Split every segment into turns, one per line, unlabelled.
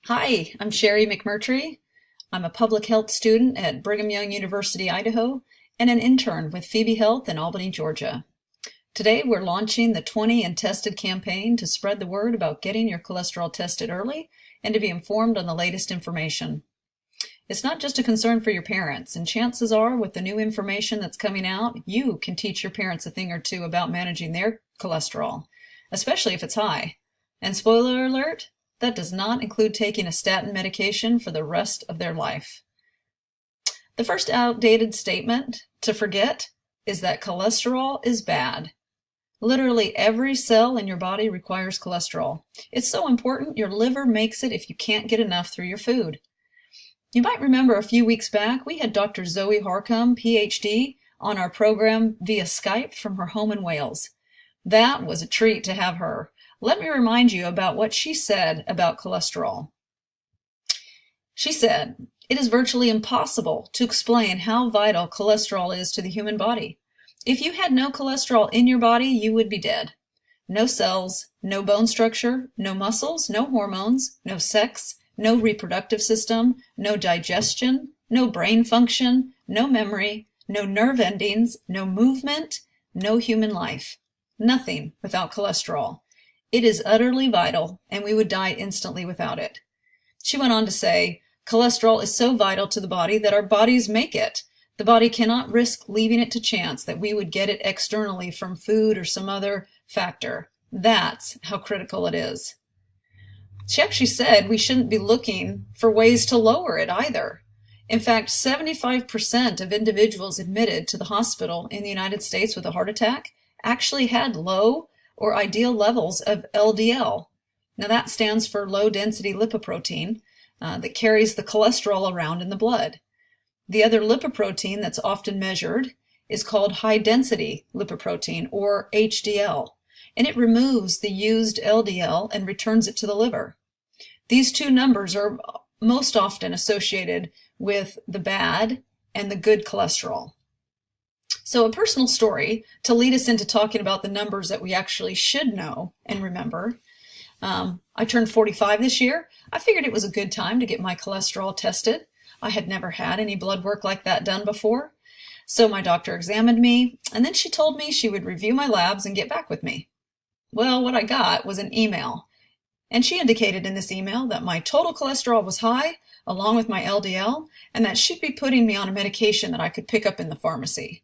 Hi, I'm Sherry McMurtry. I'm a public health student at Brigham Young University, Idaho, and an intern with Phoebe Health in Albany, Georgia. Today, we're launching the 20 and Tested campaign to spread the word about getting your cholesterol tested early and to be informed on the latest information. It's not just a concern for your parents, and chances are, with the new information that's coming out, you can teach your parents a thing or two about managing their cholesterol, especially if it's high. And spoiler alert, that does not include taking a statin medication for the rest of their life. The first outdated statement to forget is that cholesterol is bad. Literally every cell in your body requires cholesterol. It's so important your liver makes it if you can't get enough through your food. You might remember a few weeks back, we had Dr. Zoe Harcum, PhD, on our program via Skype from her home in Wales. That was a treat to have her. Let me remind you about what she said about cholesterol. She said, "It is virtually impossible to explain how vital cholesterol is to the human body. If you had no cholesterol in your body, you would be dead. No cells, no bone structure, no muscles, no hormones, no sex, no reproductive system, no digestion, no brain function, no memory, no nerve endings, no movement, no human life. Nothing without cholesterol. It is utterly vital, and we would die instantly without it." She went on to say, "Cholesterol is so vital to the body that our bodies make it. The body cannot risk leaving it to chance that we would get it externally from food or some other factor. That's how critical it is." She actually said we shouldn't be looking for ways to lower it either. In fact, 75% of individuals admitted to the hospital in the United States with a heart attack actually had low or ideal levels of LDL. Now that stands for low density lipoprotein that carries the cholesterol around in the blood. The other lipoprotein that's often measured is called high density lipoprotein, or HDL, and it removes the used LDL and returns it to the liver. These two numbers are most often associated with the bad and the good cholesterol. So a personal story to lead us into talking about the numbers that we actually should know and remember. I turned 45 this year. I figured it was a good time to get my cholesterol tested. I had never had any blood work like that done before. So my doctor examined me, and then she told me she would review my labs and get back with me. Well, what I got was an email, and she indicated in this email that my total cholesterol was high, along with my LDL, and that she'd be putting me on a medication that I could pick up in the pharmacy.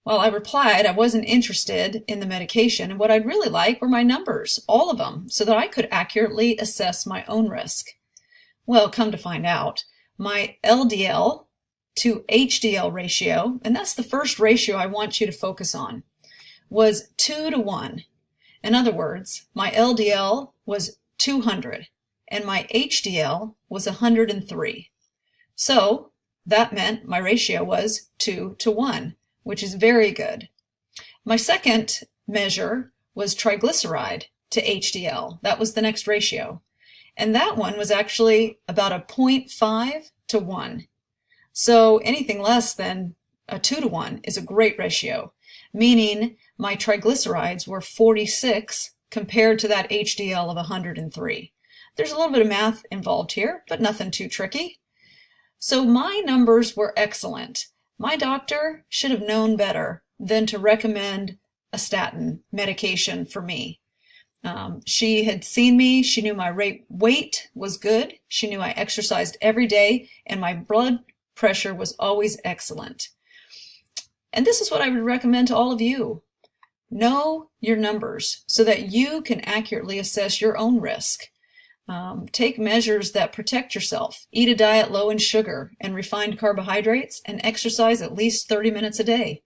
Well, I replied I wasn't interested in the medication, and what I'd really like were my numbers, all of them, so that I could accurately assess my own risk. Well, come to find out, my LDL to HDL ratio, and that's the first ratio I want you to focus on, was 2 to 1. In other words, my LDL was 200 and my HDL was 103. So that meant my ratio was 2 to 1, which is very good. My second measure was triglyceride to HDL. That was the next ratio. And that one was actually about a 0.5 to 1. So anything less than a 2 to 1 is a great ratio, meaning my triglycerides were 46 compared to that HDL of 103. There's a little bit of math involved here, but nothing too tricky. So my numbers were excellent. My doctor should have known better than to recommend a statin medication for me. She had seen me, she knew my weight was good, she knew I exercised every day, and my blood pressure was always excellent. And this is what I would recommend to all of you. Know your numbers so that you can accurately assess your own risk. Take measures that protect yourself. Eat a diet low in sugar and refined carbohydrates, and exercise at least 30 minutes a day.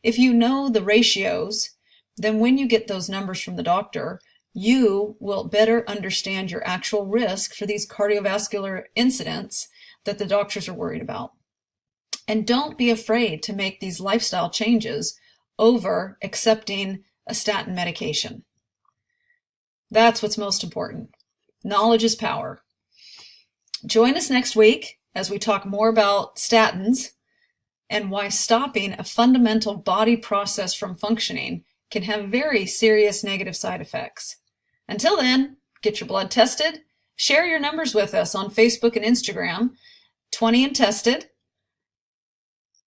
If you know the ratios, then when you get those numbers from the doctor, you will better understand your actual risk for these cardiovascular incidents that the doctors are worried about. And don't be afraid to make these lifestyle changes over accepting a statin medication. That's what's most important. Knowledge is power. Join us next week as we talk more about statins and why stopping a fundamental body process from functioning can have very serious negative side effects. Until then, get your blood tested, Share your numbers with us on Facebook and Instagram, 20 and Tested.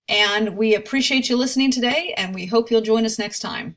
And we appreciate you listening today, and we hope you'll join us next time.